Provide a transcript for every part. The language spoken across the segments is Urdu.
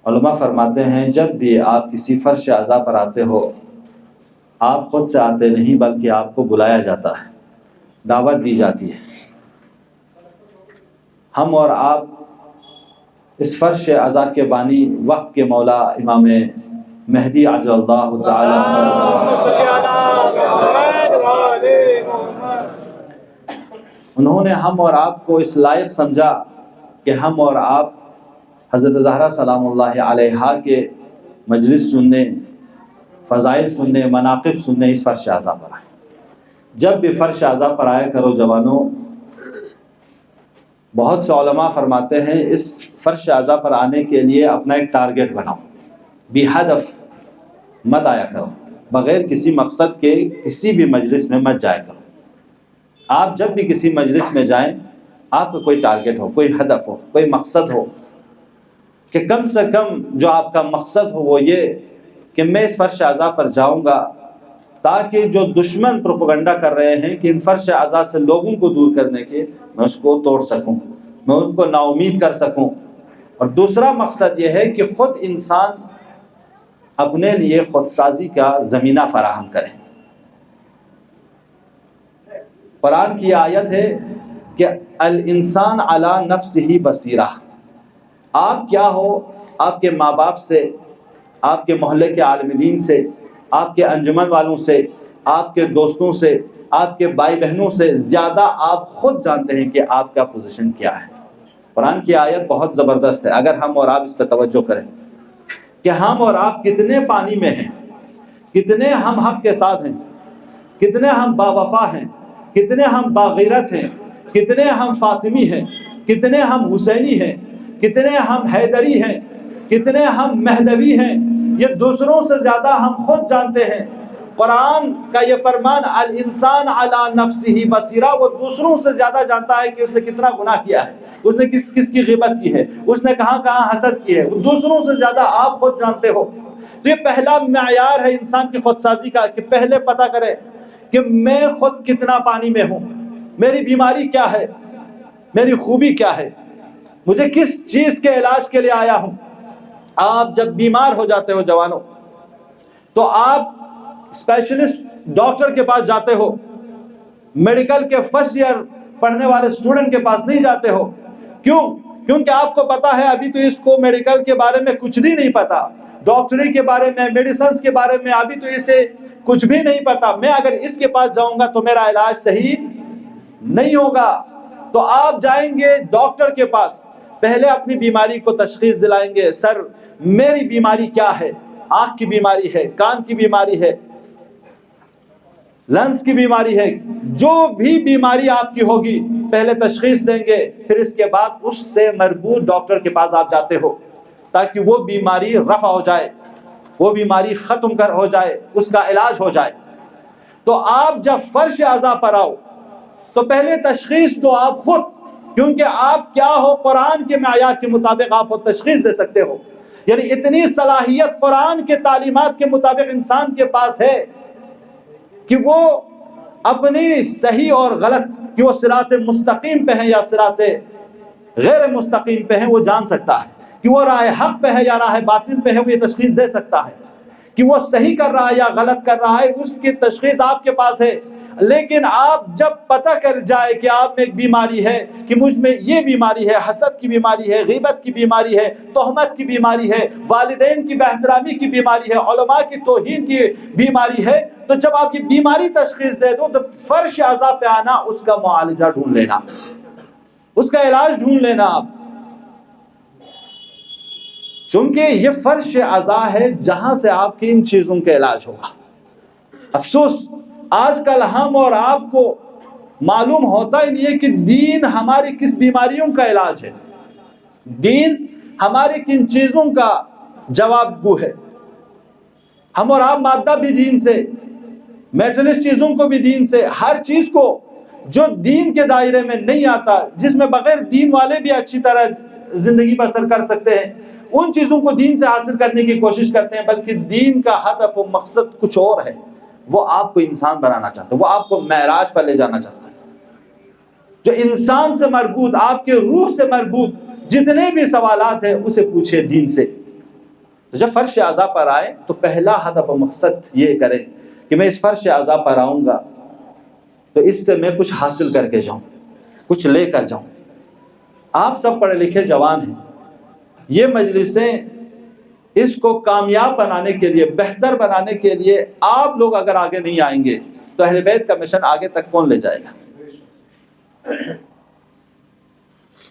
علماء فرماتے ہیں جب بھی آپ کسی فرش اعضاء پر آتے ہو، آپ خود سے آتے نہیں بلکہ آپ کو بلایا جاتا ہے، دعوت دی جاتی ہے۔ ہم اور آپ اس فرش اعضاء کے بانی وقت کے مولا امام مہدی عجل اللہ تعالی انہوں نے ہم اور آپ کو اس لائق سمجھا کہ ہم اور آپ حضرت زہرا سلام اللہ علیہا کے مجلس سننے، فضائل سننے، مناقب سننے اس فرش اعضاء پر آئے۔ جب بھی فرش اعضاء پر آیا کرو جوانوں، بہت سے علماء فرماتے ہیں اس فرش اعضاء پر آنے کے لیے اپنا ایک ٹارگٹ بناؤ، بے ہدف مت آیا کرو، بغیر کسی مقصد کے کسی بھی مجلس میں مت جایا کرو۔ آپ جب بھی کسی مجلس میں جائیں، آپ کا کوئی ٹارگٹ ہو، کوئی ہدف ہو، کوئی مقصد ہو، کہ کم سے کم جو آپ کا مقصد ہو وہ یہ کہ میں اس فرش اعضاء پر جاؤں گا تاکہ جو دشمن پروپیگنڈا کر رہے ہیں کہ ان فرش اعضاء سے لوگوں کو دور کرنے کے، میں اس کو توڑ سکوں، میں ان کو نا امید کر سکوں۔ اور دوسرا مقصد یہ ہے کہ خود انسان اپنے لیے خود سازی کا زمینہ فراہم کرے۔ قرآن کی آیت ہے کہ الانسان علی نفسہ بصیرہ، آپ کیا ہو آپ کے ماں باپ سے، آپ کے محلے کے عالم دین سے، آپ کے انجمن والوں سے، آپ کے دوستوں سے، آپ کے بھائی بہنوں سے زیادہ آپ خود جانتے ہیں کہ آپ کا پوزیشن کیا ہے۔ قرآن کی آیت بہت زبردست ہے، اگر ہم اور آپ اس پہ توجہ کریں کہ ہم اور آپ کتنے پانی میں ہیں، کتنے ہم حق کے ساتھ ہیں، کتنے ہم باوفا ہیں، کتنے ہم باغیرت ہیں، کتنے ہم فاطمی ہیں، کتنے ہم حسینی ہیں، کتنے ہم حیدری ہیں، کتنے ہم مہدوی ہیں، یہ دوسروں سے زیادہ ہم خود جانتے ہیں۔ قرآن کا یہ فرمان الانسان علی نفسہ بصیرہ، وہ دوسروں سے زیادہ جانتا ہے کہ اس نے کتنا گناہ کیا ہے، اس نے کس کی غیبت کی ہے، اس نے کہاں کہاں حسد کی ہے، وہ دوسروں سے زیادہ آپ خود جانتے ہو۔ تو یہ پہلا معیار ہے انسان کی خود سازی کا کہ پہلے پتہ کرے کہ میں خود کتنا پانی میں ہوں، میری بیماری کیا ہے، میری خوبی کیا ہے، مجھے کس چیز کے علاج کے لیے آیا ہوں۔ آپ جب بیمار ہو جاتے ہو جوانوں تو آپ اسپیشلسٹ ڈاکٹر کے پاس جاتے ہو، میڈیکل کے فرسٹ ایئر پڑھنے والے اسٹوڈنٹ کے پاس نہیں جاتے ہو۔ کیوں؟ کیونکہ آپ کو پتا ہے ابھی تو اس کو میڈیکل کے بارے میں کچھ بھی نہیں پتا، ڈاکٹری کے بارے میں، میڈیسنس کے بارے میں ابھی تو اسے کچھ بھی نہیں پتا، میں اگر اس کے پاس جاؤں گا تو میرا علاج صحیح نہیں ہوگا۔ تو آپ جائیں گے ڈاکٹر کے پاس، پہلے اپنی بیماری کو تشخیص دلائیں گے، سر میری بیماری کیا ہے، آنکھ کی بیماری ہے، کان کی بیماری ہے، لنگس کی بیماری ہے، جو بھی بیماری آپ کی ہوگی پہلے تشخیص دیں گے، پھر اس کے بعد اس سے مربوط ڈاکٹر کے پاس آپ جاتے ہو تاکہ وہ بیماری رفع ہو جائے، وہ بیماری ختم ہو جائے، اس کا علاج ہو جائے۔ تو آپ جب فرش اعضاء پر آؤ تو پہلے تشخیص دو آپ خود، کیونکہ آپ کیا ہو قرآن کے معیار کے مطابق آپ خود تشخیص دے سکتے ہو۔ یعنی اتنی صلاحیت قرآن کے تعلیمات کے مطابق انسان کے پاس ہے کہ وہ اپنی صحیح اور غلط، کہ وہ صراط مستقیم پہ ہیں یا صراط غیر مستقیم پہ ہیں، وہ جان سکتا ہے، کہ وہ راہ حق پہ ہے یا راہ باطل پہ ہے، وہ یہ تشخیص دے سکتا ہے، کہ وہ صحیح کر رہا ہے یا غلط کر رہا ہے، اس کی تشخیص آپ کے پاس ہے۔ لیکن آپ جب پتہ کر جائے کہ آپ میں ایک بیماری ہے، کہ مجھ میں یہ بیماری ہے، حسد کی بیماری ہے، غیبت کی بیماری ہے، تہمت کی بیماری ہے، والدین کی بے احترامی کی بیماری ہے، علماء کی توہین کی بیماری ہے، تو جب آپ یہ بیماری تشخیص دے دو تو فرش اعضاء پہ آنا، اس کا معالجہ ڈھونڈ لینا، اس کا علاج ڈھونڈ لینا آپ، چونکہ یہ فرش اعضاء ہے جہاں سے آپ کی ان چیزوں کا علاج ہوگا۔ افسوس آج کل ہم اور آپ کو معلوم ہوتا ہی نہیں ہے کہ دین ہماری کس بیماریوں کا علاج ہے، دین ہمارے کن چیزوں کا جواب گو ہے۔ ہم اور آپ مادہ بھی دین سے، میٹرلسٹ چیزوں کو بھی دین سے، ہر چیز کو جو دین کے دائرے میں نہیں آتا، جس میں بغیر دین والے بھی اچھی طرح زندگی بسر کر سکتے ہیں، ان چیزوں کو دین سے حاصل کرنے کی کوشش کرتے ہیں، بلکہ دین کا ہدف و مقصد کچھ اور ہے۔ وہ آپ کو انسان بنانا چاہتا ہے، وہ آپ کو معراج پر لے جانا چاہتا ہے۔ جو انسان سے مربوط، آپ کے روح سے مربوط جتنے بھی سوالات ہیں اسے پوچھے دین سے، تو جب فرش اعضاء پر آئے تو پہلا ہدف و مقصد یہ کریں کہ میں اس فرش اعضاء پر آؤں گا تو اس سے میں کچھ حاصل کر کے جاؤں، کچھ لے کر جاؤں۔ آپ سب پڑھے لکھے جوان ہیں، یہ مجلسیں اس کو کامیاب بنانے کے لیے، بہتر بنانے کے لیے آپ لوگ اگر آگے نہیں آئیں گے تو اہل بیت کا مشن آگے تک کون لے جائے گا؟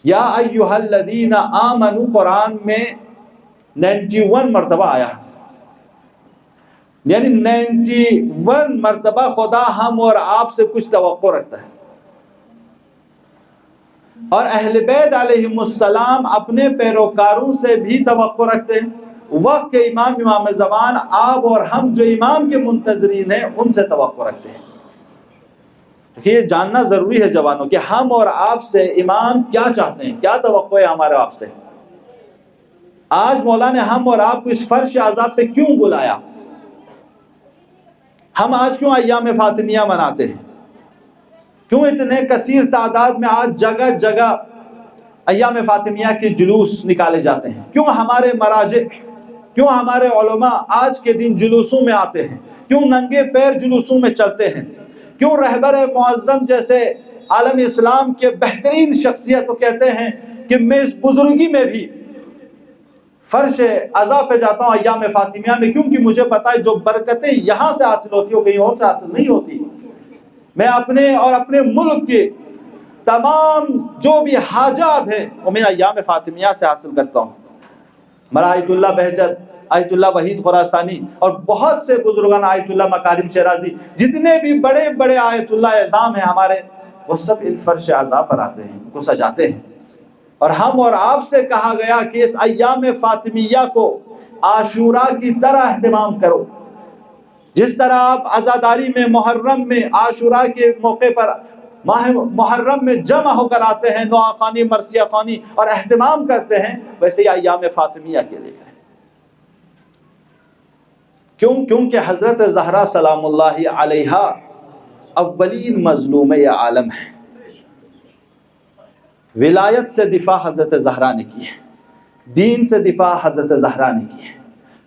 یا ایھا الذین آمنوا قرآن میں 91 مرتبہ آیا، یعنی 91 مرتبہ خدا ہم اور آپ سے کچھ توقع رکھتا ہے، اور اہل بیت علیہم السلام اپنے پیروکاروں سے بھی توقع رکھتے ہیں۔ وقت کے امام زمان آپ اور ہم جو امام کے منتظرین ہیں ان سے توقع رکھتے ہیں۔ یہ جاننا ضروری ہے جوانوں کہ ہم اور آپ سے امام کیا چاہتے ہیں، کیا توقع ہے ہمارے آپ سے۔ آج مولا نے ہم اور آپ کو اس فرش اعضاء پہ کیوں بلایا؟ ہم آج کیوں ایام فاطمیہ مناتے ہیں؟ کیوں اتنے کثیر تعداد میں آج جگہ جگہ ایام فاطمیہ کے جلوس نکالے جاتے ہیں؟ کیوں ہمارے مراجع، کیوں ہمارے علماء آج کے دن جلوسوں میں آتے ہیں؟ کیوں ننگے پیر جلوسوں میں چلتے ہیں؟ کیوں رہبر معظم جیسے عالم اسلام کے بہترین شخصیت کو کہتے ہیں کہ میں اس بزرگی میں بھی فرش اعضاء پہ جاتا ہوں ایام فاطمیہ میں، کیونکہ مجھے پتا ہے جو برکتیں یہاں سے حاصل ہوتی ہیں وہ کہیں اور سے حاصل نہیں ہوتی۔ میں اپنے اور اپنے ملک کے تمام جو بھی حاجات ہیں وہ میں ایام فاطمیہ سے حاصل کرتا ہوں۔ مرا آیت اللہ بہجت، آیت اللہ وحید خراسانی اور بہت سے بزرگان، آیت اللہ مکارم شیرازی، جتنے بھی بڑے بڑے آیت اللہ اعظام ہیں ہمارے، وہ سب ان فرش اعضاء پر آتے ہیں، کو سجاتے ہیں۔ اور ہم اور آپ سے کہا گیا کہ اس ایام فاطمیہ کو عاشوراء کی طرح اہتمام کرو، جس طرح آپ عزاداری میں، محرم میں، عاشوراء کے موقع پر ماہ محرم میں جمع ہو کر آتے ہیں، نوآ خوانی، مرثیہ خوانی اور اہتمام کرتے ہیں، ویسے ہی ایام فاطمیہ کے لیے کریں۔ کیونکہ حضرت زہرا سلام اللہ علیہا اولین مظلوم عالم ہے۔ ولایت سے دفاع حضرت زہرا نے کی ہے، دین سے دفاع حضرت زہرا نے کی ہے۔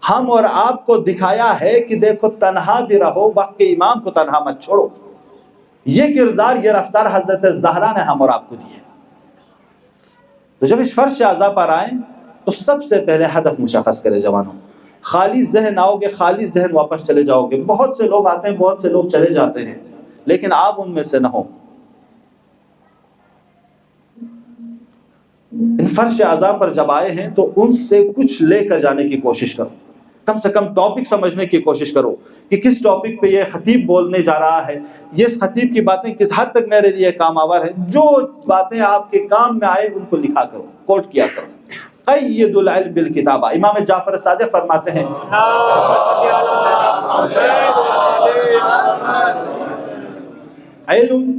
ہم اور آپ کو دکھایا ہے کہ دیکھو تنہا بھی رہو، وقت کے امام کو تنہا مت چھوڑو۔ یہ کردار، یہ رفتار حضرت زہرا نے ہم اور آپ کو دی ہے۔ تو جب اس فرش اعضاء پر آئیں تو سب سے پہلے ہدف مشخص کرے جوانوں۔ خالی ذہن آؤ گے، خالی ذہن واپس چلے جاؤ گے۔ بہت سے لوگ آتے ہیں، بہت سے لوگ چلے جاتے ہیں، لیکن آپ ان میں سے نہ ہو۔ ان فرش اعضاء پر جب آئے ہیں تو ان سے کچھ لے کر جانے کی کوشش کرو، کم سے کم ٹاپک سمجھنے کی کوشش کرو کہ کس ٹاپک پہ یہ خطیب بولنے جا رہا ہے، یہ اس خطیب کی باتیں کس حد تک میرے لیے کام آور ہیں۔ جو باتیں آپ کے کام میں آئے ان کو لکھا کرو، کوٹ کیا کرو۔ قید العلم بالکتابہ، امام جعفر صادق فرماتے ہیں علم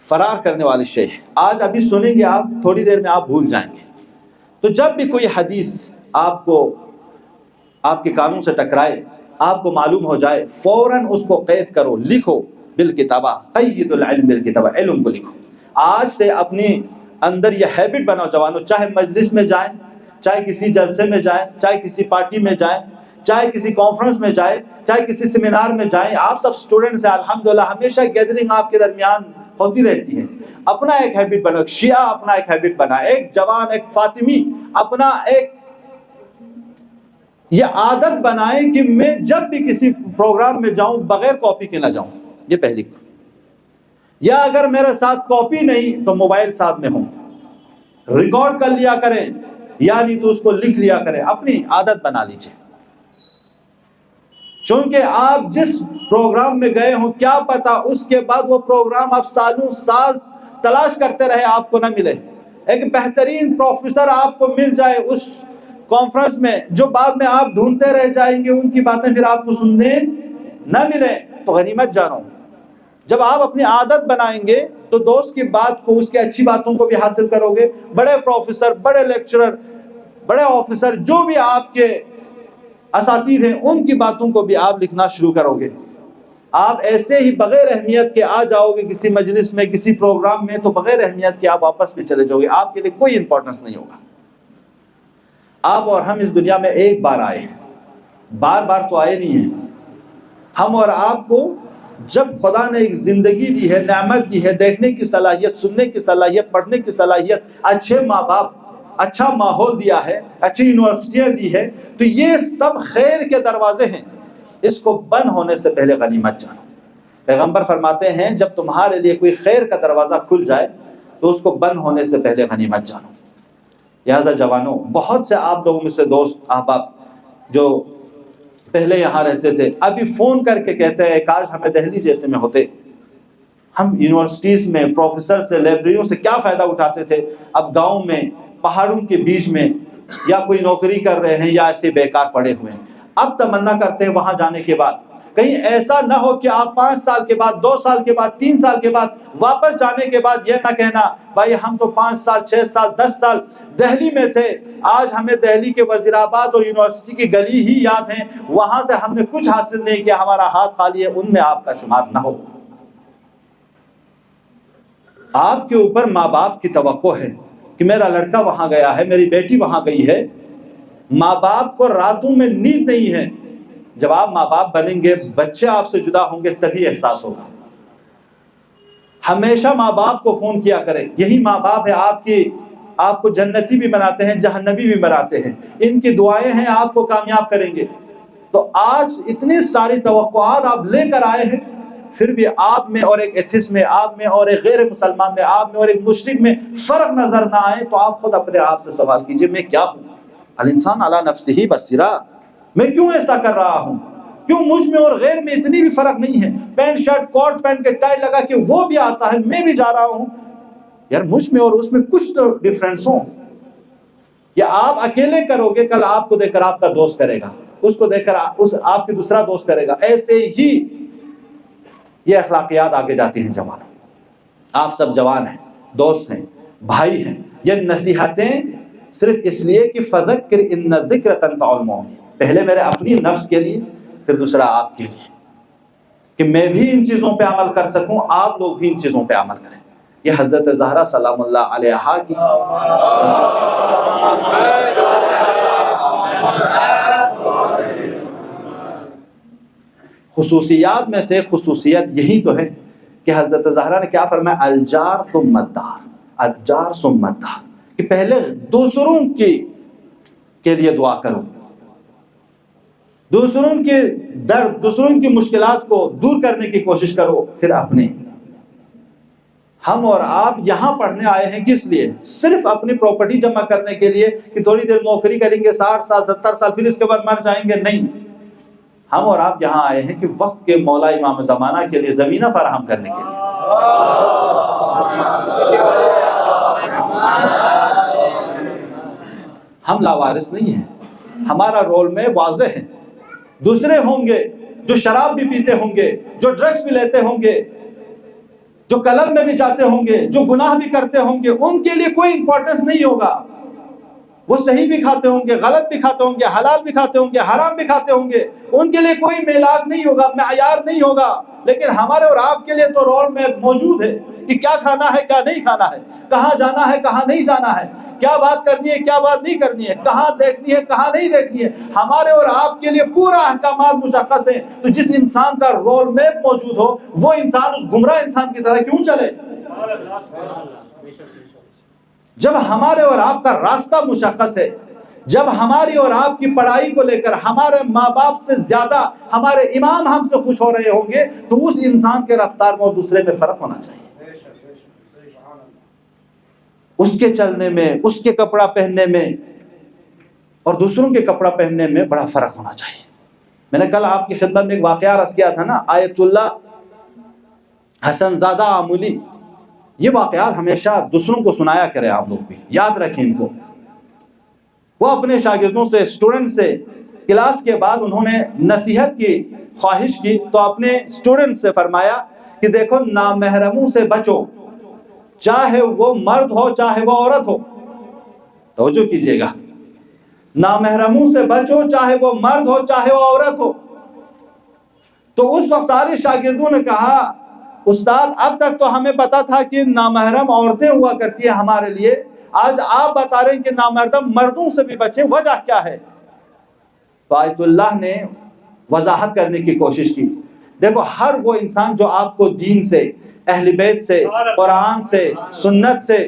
فرار کرنے والی شے ہے۔ آج ابھی سنیں گے آپ، تھوڑی دیر میں آپ بھول جائیں گے۔ تو جب بھی کوئی حدیث آپ کو، آپ کے کانوں سے ٹکرائے، آپ کو معلوم ہو جائے، فوراً اس کو قید کرو، لکھو بالکتابہ، قید العلم بالکتابہ، علم کو لکھو۔ آج سے اپنی اندر یہ ہیبٹ بناؤ جوانوں، چاہے مجلس میں جائیں، چاہے کسی جلسے میں جائیں، چاہے کسی پارٹی میں جائیں، چاہے کسی کانفرنس میں جائیں، چاہے کسی سیمینار میں جائیں، آپ سب سٹوڈنٹس ہیں الحمدللہ، ہمیشہ گیدرنگ آپ کے درمیان ہوتی رہتی ہے۔ اپنا ایک ہیبٹ بناؤ، ایک شیعہ اپنا ایک ہیبٹ بنا، ایک جوان، ایک فاطمی اپنا ایک یہ عادت بنائے کہ میں جب بھی کسی پروگرام میں جاؤں بغیر کاپی کے نہ جاؤں۔ یہ پہلی، یا اگر میرے ساتھ کاپی نہیں تو موبائل ساتھ میں ہوں، ریکارڈ کر لیا کریں، یعنی تو اس کو لکھ لیا کریں، اپنی عادت بنا لیجئے۔ چونکہ آپ جس پروگرام میں گئے ہوں، کیا پتا اس کے بعد وہ پروگرام آپ سالوں سال تلاش کرتے رہے، آپ کو نہ ملے۔ ایک بہترین پروفیسر آپ کو مل جائے اس کانفرنس میں، جو بعد میں آپ ڈھونڈتے رہ جائیں گے، ان کی باتیں پھر آپ کو سننے نہ ملیں، تو غنیمت جانو۔ جب آپ اپنی عادت بنائیں گے تو دوست کی بات کو، اس کی اچھی باتوں کو بھی حاصل کرو گے۔ بڑے پروفیسر، بڑے لیکچرر، بڑے آفیسر، جو بھی آپ کے اساتید ہیں، ان کی باتوں کو بھی آپ لکھنا شروع کرو گے۔ آپ ایسے ہی بغیر اہمیت کے آ جاؤ گے کسی مجلس میں، کسی پروگرام میں، تو بغیر اہمیت کے آپ واپس بھی چلے جاؤ گے، آپ کے لیے کوئی امپورٹنس نہیں ہوگا۔ آپ اور ہم اس دنیا میں ایک بار آئے ہیں، بار بار تو آئے نہیں ہیں۔ ہم اور آپ کو جب خدا نے ایک زندگی دی ہے، نعمت دی ہے، دیکھنے کی صلاحیت، سننے کی صلاحیت، پڑھنے کی صلاحیت، اچھے ماں باپ، اچھا ماحول دیا ہے، اچھی یونیورسٹیاں دی ہے، تو یہ سب خیر کے دروازے ہیں، اس کو بند ہونے سے پہلے غنیمت جانو۔ پیغمبر فرماتے ہیں جب تمہارے لیے کوئی خیر کا دروازہ کھل جائے تو اس کو بند ہونے سے پہلے غنیمت جانو۔ لہٰذا جوانوں، بہت سے آپ لوگوں میں سے دوست احباب جو پہلے یہاں رہتے تھے ابھی فون کر کے کہتے ہیں کاش ہمیں دہلی جیسے میں ہوتے، ہم یونیورسٹیز میں پروفیسر سے، لائبریریوں سے کیا فائدہ اٹھاتے تھے، اب گاؤں میں، پہاڑوں کے بیچ میں، یا کوئی نوکری کر رہے ہیں یا ایسے بیکار پڑے ہوئے ہیں۔ اب تمنا کرتے ہیں وہاں جانے کے بعد کہیں ایسا نہ ہو کہ آپ 5 سال کے بعد، 2 سال کے بعد، 3 سال کے بعد واپس جانے کے بعد یہ نہ کہنا بھائی ہم تو 5 سال، 6 سال، 10 سال دہلی میں تھے، آج ہمیں دہلی کے وزیر آباد اور یونیورسٹی کی گلی ہی یاد ہیں، وہاں سے ہم نے کچھ حاصل نہیں کیا، ہمارا ہاتھ خالی ہے، ان میں آپ کا شمار نہ ہو۔ آپ کے اوپر ماں باپ کی توقع ہے کہ میرا لڑکا وہاں گیا ہے، میری بیٹی وہاں گئی ہے۔ ماں باپ کو راتوں میں نیند نہیں ہے۔ جب آپ ماں باپ بنیں گے، بچے آپ سے جدا ہوں گے، تبھی احساس ہوگا۔ ہمیشہ ماں باپ کو فون کیا کریں، یہی ماں باپ ہے آپ کو جنتی بھی بناتے ہیں، جہنمی بھی بناتے ہیں، ان کی دعائیں ہیں آپ کو کامیاب کریں گے۔ تو آج اتنی ساری توقعات آپ لے کر آئے ہیں، پھر بھی آپ میں اور ایک ایتھسٹ میں، آپ میں اور ایک غیر مسلمان میں، آپ میں اور ایک مشرک میں فرق نظر نہ آئے، تو آپ خود اپنے آپ سے سوال کیجئے میں کیا ہوں؟ الانسان علی نفسہ بصیرہ، میں کیوں ایسا کر رہا ہوں؟ کیوں مجھ میں اور غیر میں اتنی بھی فرق نہیں ہے؟ پینٹ شرٹ کوٹ پہن کے ٹائی لگا کے وہ بھی آتا ہے، میں بھی جا رہا ہوں، یار مجھ میں اور اس میں کچھ تو ڈیفرنس ہو۔ یا آپ اکیلے کرو گے، کل آپ کو دیکھ کر آپ کا دوست کرے گا، اس کو دیکھ کر آپ کے دوسرا دوست کرے گا، ایسے ہی یہ اخلاقیات آگے جاتی ہیں۔ جوانوں، آپ سب جوان ہیں، دوست ہیں، بھائی ہیں، یہ نصیحتیں صرف اس لیے کہ فذکر ان الذکر تنفع المؤمنین، پہلے میرے اپنی نفس کے لیے، پھر دوسرا آپ کے لیے، کہ میں بھی ان چیزوں پہ عمل کر سکوں، آپ لوگ بھی ان چیزوں پہ عمل کریں۔ یہ حضرت زہرا سلام اللہ علیہا کی خصوصیات میں سے خصوصیت یہی تو ہے کہ حضرت زہرا نے کیا فرمایا، الجار ثم الدار، الجار ثم الدار، کہ پہلے دوسروں کے لیے دعا کرو، دوسروں کے درد، دوسروں کی مشکلات کو دور کرنے کی کوشش کرو، پھر اپنے۔ ہم اور آپ یہاں پڑھنے آئے ہیں کس لیے؟ صرف اپنی پراپرٹی جمع کرنے کے لیے کہ تھوڑی دیر نوکری کریں گے، 60 سال 70 سال، پھر اس کے بعد مر جائیں گے؟ نہیں، ہم اور آپ یہاں آئے ہیں کہ وقت کے مولا امام زمانہ کے لیے زمینہ فراہم کرنے کے لیے۔ ہم لاوارث نہیں ہیں، ہمارا رول میں واضح ہے۔ دوسرے ہوں گے جو شراب بھی پیتے ہوں گے، جو ڈرگس بھی لیتے ہوں گے، جو کلب میں بھی جاتے ہوں گے، جو گناہ بھی کرتے ہوں گے، ان کے لیے کوئی امپورٹنس نہیں ہوگا۔ وہ صحیح بھی کھاتے ہوں گے، غلط بھی کھاتے ہوں گے، حلال بھی کھاتے ہوں گے، حرام بھی کھاتے ہوں گے، ان کے لیے کوئی میلاک نہیں ہوگا، معیار نہیں ہوگا۔ لیکن ہمارے اور آپ کے لیے تو رول میں موجود ہے کہ کیا کھانا ہے، کیا نہیں کھانا ہے، کہاں جانا ہے، کہاں نہیں جانا ہے، کیا بات کرنی ہے، کیا بات نہیں کرنی ہے، کہاں دیکھنی ہے، کہاں نہیں دیکھنی ہے۔ ہمارے اور آپ کے لیے پورا احکامات مشخص ہیں۔ تو جس انسان کا رول میپ موجود ہو، وہ انسان اس گمراہ انسان کی طرح کیوں چلے؟ جب ہمارے اور آپ کا راستہ مشخص ہے، جب ہماری اور آپ کی پڑھائی کو لے کر ہمارے ماں باپ سے زیادہ ہمارے امام ہم سے خوش ہو رہے ہوں گے، تو اس انسان کے رفتار میں اور دوسرے میں فرق ہونا چاہیے۔ اس کے چلنے میں، اس کے کپڑا پہننے میں اور دوسروں کے کپڑا پہننے میں بڑا فرق ہونا چاہیے۔ میں نے کل آپ کی خدمت میں ایک واقعہ عرض کیا تھا نا، آیت اللہ حسن زادہ آمولی، یہ واقعات ہمیشہ دوسروں کو سنایا کریں، آپ لوگ بھی یاد رکھیں ان کو۔ وہ اپنے شاگردوں سے، اسٹوڈنٹ سے، کلاس کے بعد انہوں نے نصیحت کی خواہش کی، تو اپنے اسٹوڈنٹ سے فرمایا کہ دیکھو نامحرموں سے بچو، چاہے وہ مرد ہو چاہے وہ عورت ہو۔ توجہ کیجئے گا، نامحرموں سے بچو، چاہے وہ مرد ہو چاہے وہ عورت ہو۔ تو اس وقت سارے شاگردوں نے کہا استاد اب تک تو ہمیں پتا تھا کہ نامحرم عورتیں ہوا کرتی ہیں ہمارے لیے، آج آپ بتا رہے ہیں کہ نامردم مردوں سے بھی بچیں، وجہ کیا ہے؟ تو آیت اللہ نے وضاحت کرنے کی کوشش کی. دیکھو ہر وہ انسان جو آپ کو دین سے، اہل بیت سے، قرآن سے، سنت سے،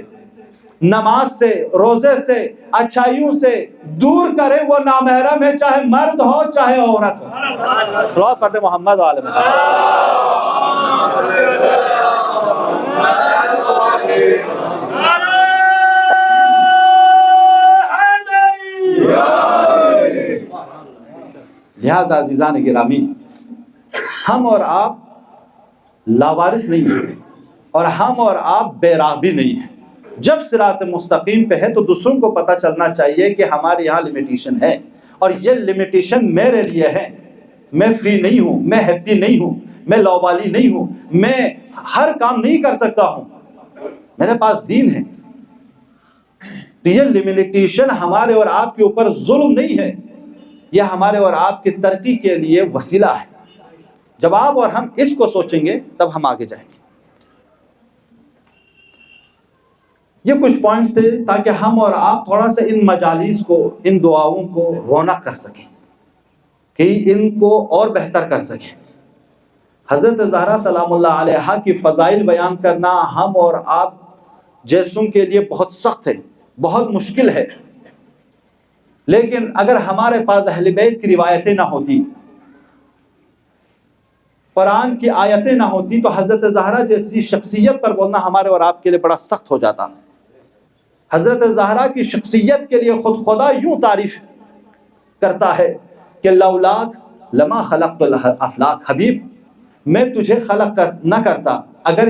نماز سے، روزے سے، اچھائیوں سے دور کرے وہ نامحرم ہے، چاہے مرد ہو چاہے عورت ہو. صلوات پڑھتے محمد وعلی محمد. لہذا عزیزان گرامی، ہم اور آپ لاوارث نہیں ہیں اور ہم اور آپ بے راہ بھی نہیں ہیں. جب صراط مستقیم پہ ہے تو دوسروں کو پتہ چلنا چاہیے کہ ہمارے یہاں لمیٹیشن ہے، اور یہ لمیٹیشن میرے لیے ہے. میں فری نہیں ہوں، میں ہیپی نہیں ہوں، میں لاوالی نہیں ہوں، میں ہر کام نہیں کر سکتا ہوں، میرے پاس دین ہے. تو یہ لمیٹیشن ہمارے اور آپ کے اوپر ظلم نہیں ہے، یہ ہمارے اور آپ کی ترقی کے لیے وسیلہ ہے. جب آپ اور ہم اس کو سوچیں گے تب ہم آگے جائیں گے. یہ کچھ پوائنٹس تھے تاکہ ہم اور آپ تھوڑا سا ان مجالس کو، ان دعاؤں کو رونق کر سکیں، کہ ان کو اور بہتر کر سکیں. حضرت زہرا سلام اللہ علیہا کی فضائل بیان کرنا ہم اور آپ جیسوں کے لیے بہت سخت ہے، بہت مشکل ہے. لیکن اگر ہمارے پاس اہل بیت کی روایتیں نہ ہوتی، قرآن کی آیتیں نہ ہوتی، تو حضرت زہرا جیسی شخصیت پر بولنا ہمارے اور آپ کے لیے بڑا سخت ہو جاتا. حضرت زہرا کی شخصیت کے لیے خود خدا یوں تعریف کرتا ہے کہ لولاک لما خلقت الافلاک. حبیب میں تجھے خلق نہ کرتا اگر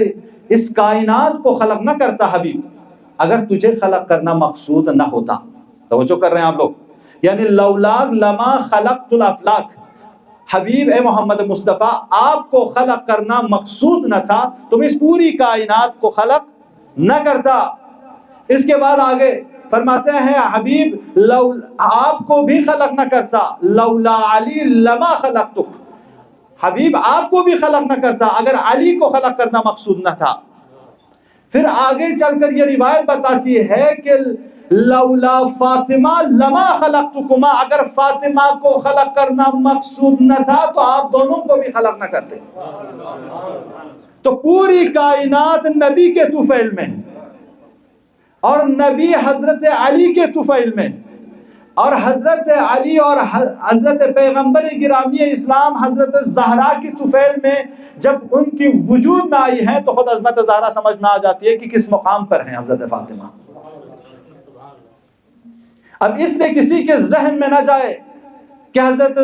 اس کائنات کو خلق نہ کرتا، حبیب اگر تجھے خلق کرنا مقصود نہ ہوتا. توجہ کر رہے ہیں آپ لوگ؟ یعنی لولاک لما خلقت الافلاک، حبیب اے محمد مصطفیٰ آپ کو خلق کرنا مقصود نہ تھا تو میں اس پوری کائنات کو خلق نہ کرتا. اس کے بعد آگے فرماتے ہیں حبیب آپ کو بھی خلق نہ کرتا، لولا علی لما خلقتک، حبیب آپ کو بھی خلق نہ کرتا اگر علی کو خلق کرنا مقصود نہ تھا. پھر آگے چل کر یہ روایت بتاتی ہے کہ لولا فاطمہ لما خلقتکما، اگر فاطمہ کو خلق کرنا مقصود نہ تھا تو آپ دونوں کو بھی خلق نہ کرتے. تو پوری کائنات نبی کے طفیل میں، اور نبی حضرت علی کے طفیل میں، اور حضرت علی اور حضرت پیغمبر گرامی اسلام حضرت زہرا کی طفیل میں جب ان کی وجود میں آئی ہیں تو خود عظمت زہرا سمجھ میں آ جاتی ہے کہ کس مقام پر ہیں حضرت فاطمہ. اب اس سے کسی کے ذہن میں نہ جائے کہ حضرت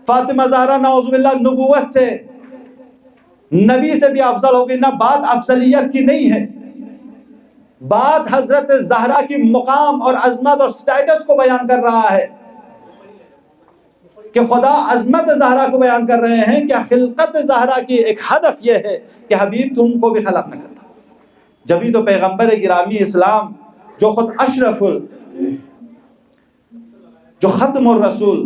فاطمہ زہرا نعوذ باللہ نبوت سے، نبی سے بھی افضل ہوگی. نہ بات افضلیت کی نہیں ہے، بات حضرت زہرا کی مقام اور عظمت اور سٹیٹس کو بیان کر رہا ہے کہ خدا عظمت زہرا کو بیان کر رہے ہیں کہ خلقت زہرا کی ایک ہدف یہ ہے کہ حبیب تم کو بھی خلق نہ کرتا. جبھی تو پیغمبر گرامی اسلام جو خود اشرف جو ختم الرسول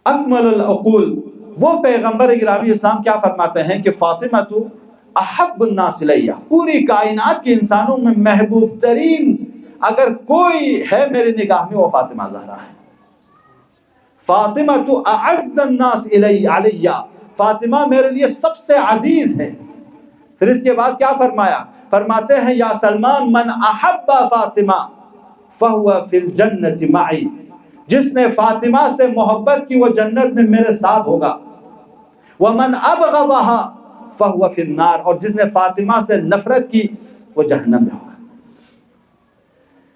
اکمل العقول، وہ پیغمبر گرامی اسلام کیا فرماتے ہیں کہ فاطمہ تو احب الناس الیہ، پوری کائنات کے انسانوں میں محبوب ترین اگر کوئی ہے میری نگاہ میں وہ فاطمہ زہرا ہے. فاطمہ تو اعز الناس علیہ، فاطمہ میرے لیے سب سے عزیز ہے. پھر اس کے بعد کیا فرمایا؟ فرماتے ہیں یا سلمان من احب فاطمہ فہو فی الجنت معی، جس نے فاطمہ سے محبت کی وہ جنت میں میرے ساتھ ہوگا. ومن ابغضها فہو فی النار، اور جس نے فاطمہ سے نفرت کی وہ جہنم میں ہوگا.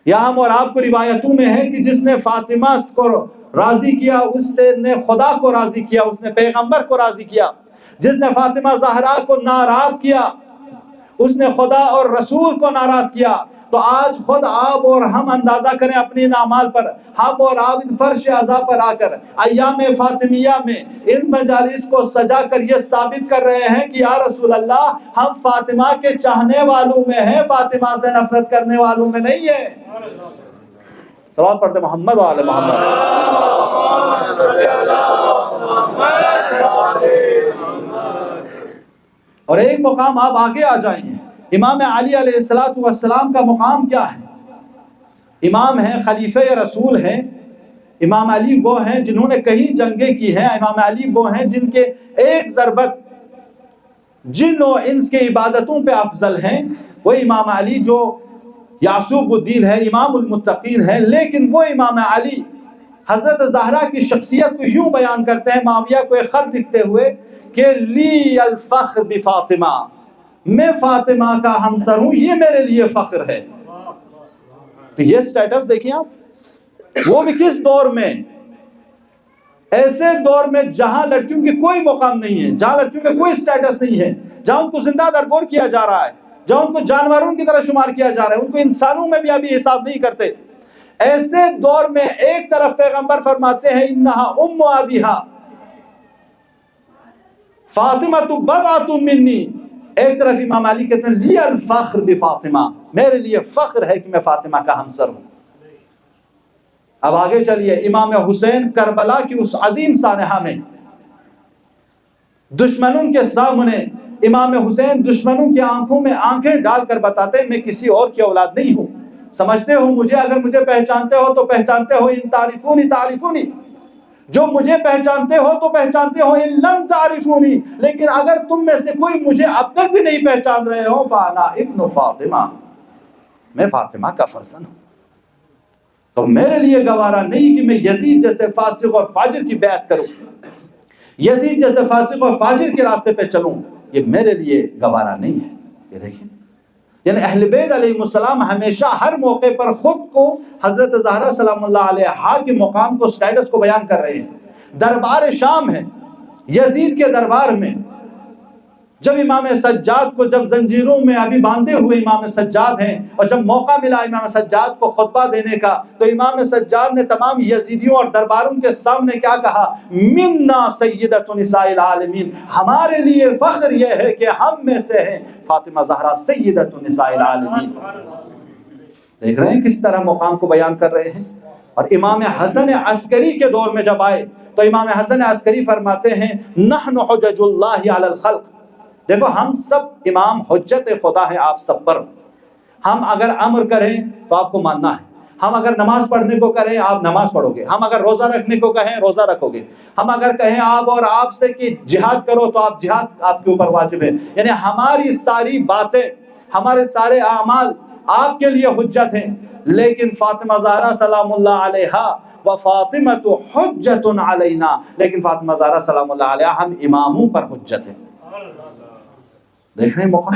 یہاں ہم اور آپ کو روایتوں میں ہے کہ جس نے فاطمہ کو راضی کیا اس نے خدا کو راضی کیا، اس نے پیغمبر کو راضی کیا. جس نے فاطمہ زہرا کو ناراض کیا اس نے خدا اور رسول کو ناراض کیا. تو آج خود آپ اور ہم اندازہ کریں اپنی ان اعمال پر، ہم اور آپ ان فرش عزا پر آ کر ایام فاطمیہ میں ان مجالس کو سجا کر یہ ثابت کر رہے ہیں کہ یا رسول اللہ ہم فاطمہ کے چاہنے والوں میں ہیں، فاطمہ سے نفرت کرنے والوں میں نہیں ہیں. صلوات پڑھتے محمد وعلی محمد. اور ایک مقام آپ آگے آ جائیں، امام علی علیہ السلام کا مقام کیا ہے؟ امام ہیں، خلیفہ رسول ہیں. امام علی وہ ہیں جنہوں نے کئی جنگیں کی ہیں. امام علی وہ ہیں جن کے ایک ضربت جن و انس کے عبادتوں پہ افضل ہیں. وہ امام علی جو یعصوب الدین ہے، امام المتقین ہے. لیکن وہ امام علی حضرت زہرا کی شخصیت کو یوں بیان کرتے ہیں معاویہ کو ایک خط لکھتے ہوئے کہ لی الفخر بفاطمہ، میں فاطمہ کا ہمسر ہوں، یہ میرے لیے فخر ہے. تو یہ سٹیٹس دیکھیں آپ، وہ بھی کس دور میں؟ ایسے دور میں جہاں لڑکیوں کی کوئی مقام نہیں ہے، جہاں لڑکیوں کا کوئی سٹیٹس نہیں ہے، جہاں ان کو زندہ درگور کیا جا رہا ہے، جہاں ان کو جانوروں کی طرح شمار کیا جا رہا ہے، ان کو انسانوں میں بھی ابھی حساب نہیں کرتے. ایسے دور میں ایک طرف پیغمبر فرماتے ہیں انہا ام ابیہا فاطمہ بضعۃ منی، ایک طرف امام علی کہتے ہیں لی الفخر بفاطمہ، میرے لیے فخر ہے کہ میں فاطمہ کا ہمسر ہوں. اب آگے چلیے، امام حسین کربلا کی اس عظیم سانحہ میں دشمنوں کے سامنے امام حسین دشمنوں کی آنکھوں میں آنکھیں ڈال کر بتاتے ہیں میں کسی اور کی اولاد نہیں ہوں. سمجھتے ہو مجھے، اگر مجھے پہچانتے ہو تو پہچانتے ہو، ان تعریفونی تعریفونی، جو مجھے پہچانتے ہو تو پہچانتے ہو، ان لم تعریفونی، لیکن اگر تم میں سے کوئی مجھے اب تک بھی نہیں پہچان رہے ہو، فانا ابن فاطمہ، میں فاطمہ کا فرزند ہوں. تو میرے لیے گوارا نہیں کہ میں یزید جیسے فاسق اور فاجر کی بیعت کروں، یزید جیسے فاسق اور فاجر کے راستے پہ چلوں، یہ میرے لیے گوارا نہیں ہے. یہ دیکھیں، یعنی اہل بیت علیہ السلام ہمیشہ ہر موقع پر خود کو حضرت زہرا سلام اللہ علیہا کے مقام کو، سٹیٹس کو بیان کر رہے ہیں. دربار شام ہے، یزید کے دربار میں جب امام سجاد کو، جب زنجیروں میں ابھی باندھے ہوئے امام سجاد ہیں، اور جب موقع ملا امام سجاد کو خطبہ دینے کا، تو امام سجاد نے تمام یزیدیوں اور درباروں کے سامنے کیا کہا؟ منا سیدۃ نساء العالمین، ہمارے لیے فخر یہ ہے کہ ہم میں سے ہیں فاطمہ زہرا سیدۃ نساء العالمین. دیکھ رہے ہیں کس طرح مقام کو بیان کر رہے ہیں. اور امام حسن عسکری کے دور میں جب آئے تو امام حسن عسکری فرماتے ہیں نحن حجج اللہ علی الخلق، دیکھو ہم سب امام حجت خدا ہیں آپ سب پر. ہم اگر امر کریں تو آپ کو ماننا ہے، ہم اگر نماز پڑھنے کو کہیں آپ نماز پڑھو گے، ہم اگر روزہ رکھنے کو کہیں روزہ رکھو گے، ہم اگر کہیں آپ اور آپ سے کہ جہاد کرو تو آپ جہاد آپ کے اوپر واجب ہے. یعنی ہماری ساری باتیں، ہمارے سارے اعمال آپ کے لیے حجت ہیں. لیکن فاطمہ زہرا سلام اللہ علیہا و فاطمۃ حجت علینا، لیکن فاطمہ زہرا سلام اللہ علیہا ہم اماموں پر حجت ہیں. دیکھ رہے ہیں موقع.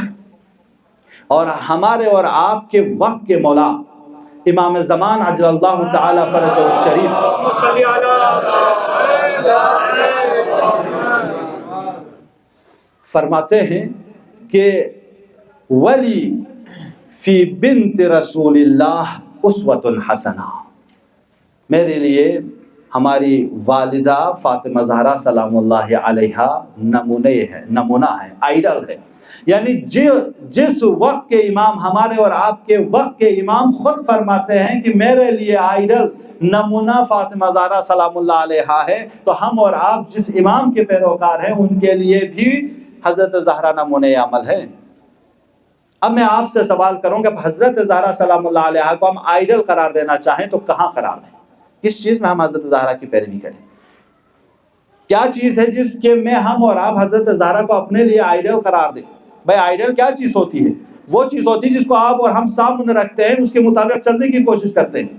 اور ہمارے اور آپ کے وقت کے مولا امام زمان عجل اللہ تعالی فرجہ الشریف فرماتے ہیں کہ ولی فی بنت رسول اللہ اسوۃ حسنہ، میرے لیے ہماری والدہ فاطمہ زہرا سلام اللہ علیہا نمونہ ہے، آئیڈل ہے. یعنی جس وقت کے امام، ہمارے اور آپ کے وقت کے امام خود فرماتے ہیں کہ میرے لیے آئیڈل نمونہ فاطمہ زہرا سلام اللہ علیہا ہے، تو ہم اور آپ جس امام کے پیروکار ہیں ان کے لیے بھی حضرت زہرا نمونہ عمل ہے. اب میں آپ سے سوال کروں کہ حضرت زہرا سلام اللہ علیہا کو ہم آئیڈل قرار دینا چاہیں تو کہاں قرار دیں؟ کس چیز میں ہم حضرت زہرا کی پیروی کریں؟ کیا چیز ہے جس کے میں ہم اور آپ حضرت زہرا کو اپنے لیے آئیڈل قرار دیں؟ بھائی آئیڈل کیا چیز ہوتی ہے؟ وہ چیز ہوتی ہے جس کو آپ اور ہم سامنے رکھتے ہیں، اس کے مطابق چلنے کی کوشش کرتے ہیں.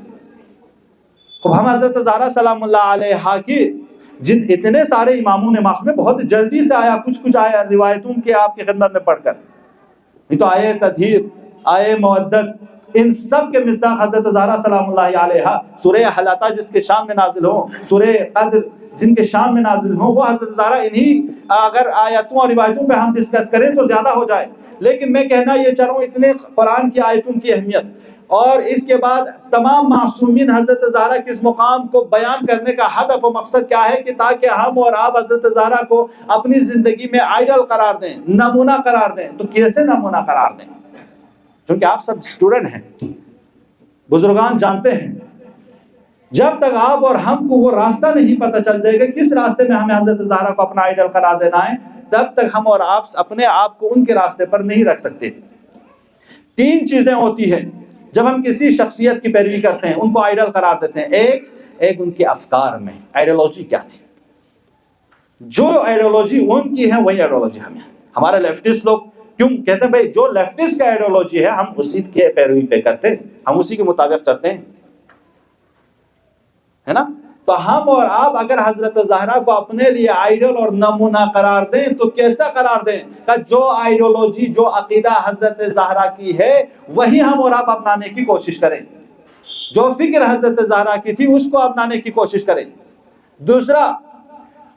اب ہم حضرت زہرا سلام اللہ علیہا کی اتنے سارے اماموں نے معصوم، بہت جلدی سے آیا کچھ آیا روایتوں کے آپ کی خدمت میں پڑھ کر، نہیں تو آئے تطہیر، آئے مودت، ان سب کے مصداق حضرت زہرا سلام اللہ علیہا. سورہ حلاطہ جس کے شان میں نازل ہو، سورہ قدر جن کے شان میں نازل ہوں، وہ حضرت زہرا، انہی اگر آیتوں اور روایتوں پہ ہم ڈسکس کریں تو زیادہ ہو جائے. لیکن میں کہنا یہ چاہ رہا ہوں اتنے قرآن کی آیتوں کی اہمیت، اور اس کے بعد تمام معصومین حضرت زہرا کے اس مقام کو بیان کرنے کا ہدف و مقصد کیا ہے کہ تاکہ ہم اور آپ حضرت زہرا کو اپنی زندگی میں آئیڈل قرار دیں، نمونہ قرار دیں. تو کیسے نمونہ قرار دیں؟ چونکہ آپ سب اسٹوڈنٹ ہیں، بزرگان جانتے ہیں، جب تک آپ اور ہم کو وہ راستہ نہیں پتہ چل جائے گا کس راستے میں ہمیں حضرت زہرا کو اپنا آئیڈل قرار دینا ہے، تب تک ہم اور آپ اپنے آپ کو ان کے راستے پر نہیں رکھ سکتے. 3 چیزیں ہوتی ہیں جب ہم کسی شخصیت کی پیروی کرتے ہیں ان کو آئیڈل قرار دیتے ہیں، ایک ان کے افکار میں آئیڈیالوجی کیا تھی، جو آئیڈیالوجی ان کی ہے وہی آئیڈیالوجی ہمیں ہے۔ ہمارے لیفٹسٹ لوگ کیوں کہتے ہیں بھائی جو لیفٹسٹ کا آئیڈیالوجی ہے ہم اسی کے پیروی پہ کرتے ہیں، ہم اسی کے مطابق چلتے ہیں، ہے نا؟ تو ہم اور آپ اگر حضرت زہرا کو اپنے لیے آئیڈل اور نمونہ قرار دیں تو کیسا قرار دیں کہ جو آئیڈیالوجی جو عقیدہ حضرت زہرا کی ہے وہی ہم اور آپ اپنانے کی کوشش کریں، جو فکر حضرت زہرا کی تھی اس کو اپنانے کی کوشش کریں۔ دوسرا،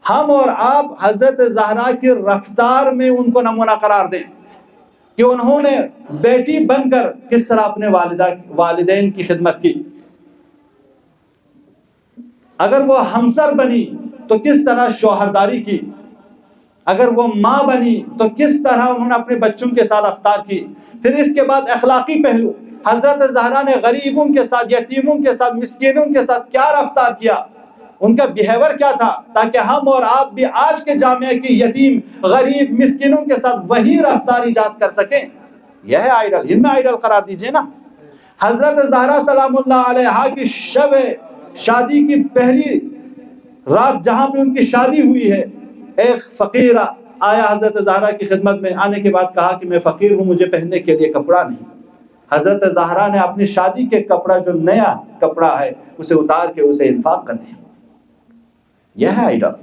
ہم اور آپ حضرت زہرا کی رفتار میں ان کو نمونہ قرار دیں کہ انہوں نے بیٹی بن کر کس طرح اپنے والدین کی خدمت کی، اگر وہ ہمسر بنی تو کس طرح شوہرداری کی، اگر وہ ماں بنی تو کس طرح انہوں نے اپنے بچوں کے ساتھ رفتار کی۔ پھر اس کے بعد اخلاقی پہلو، حضرت زہرا نے غریبوں کے ساتھ، یتیموں کے ساتھ، مسکینوں کے ساتھ کیا رفتار کیا، ان کا بیہیور کیا تھا، تاکہ ہم اور آپ بھی آج کے جامعہ کی یتیم، غریب، مسکینوں کے ساتھ وہی رفتار ایجاد کر سکیں۔ یہ ہے آئیڈل، ان میں آئیڈل قرار دیجئے نا۔ حضرت زہرا سلام اللہ علیہا کی شب شادی کی پہلی رات جہاں پہ ان کی شادی ہوئی ہے، ایک فقیر آیا حضرت زہرا کی خدمت میں، آنے کے بعد کہا کہ میں فقیر ہوں، مجھے پہننے کے لیے کپڑا نہیں۔ حضرت زہرا نے اپنی شادی کے کپڑا جو نیا کپڑا ہے اسے اتار کے اسے انفاق کر دیا۔ یہ ہے آئیڈل۔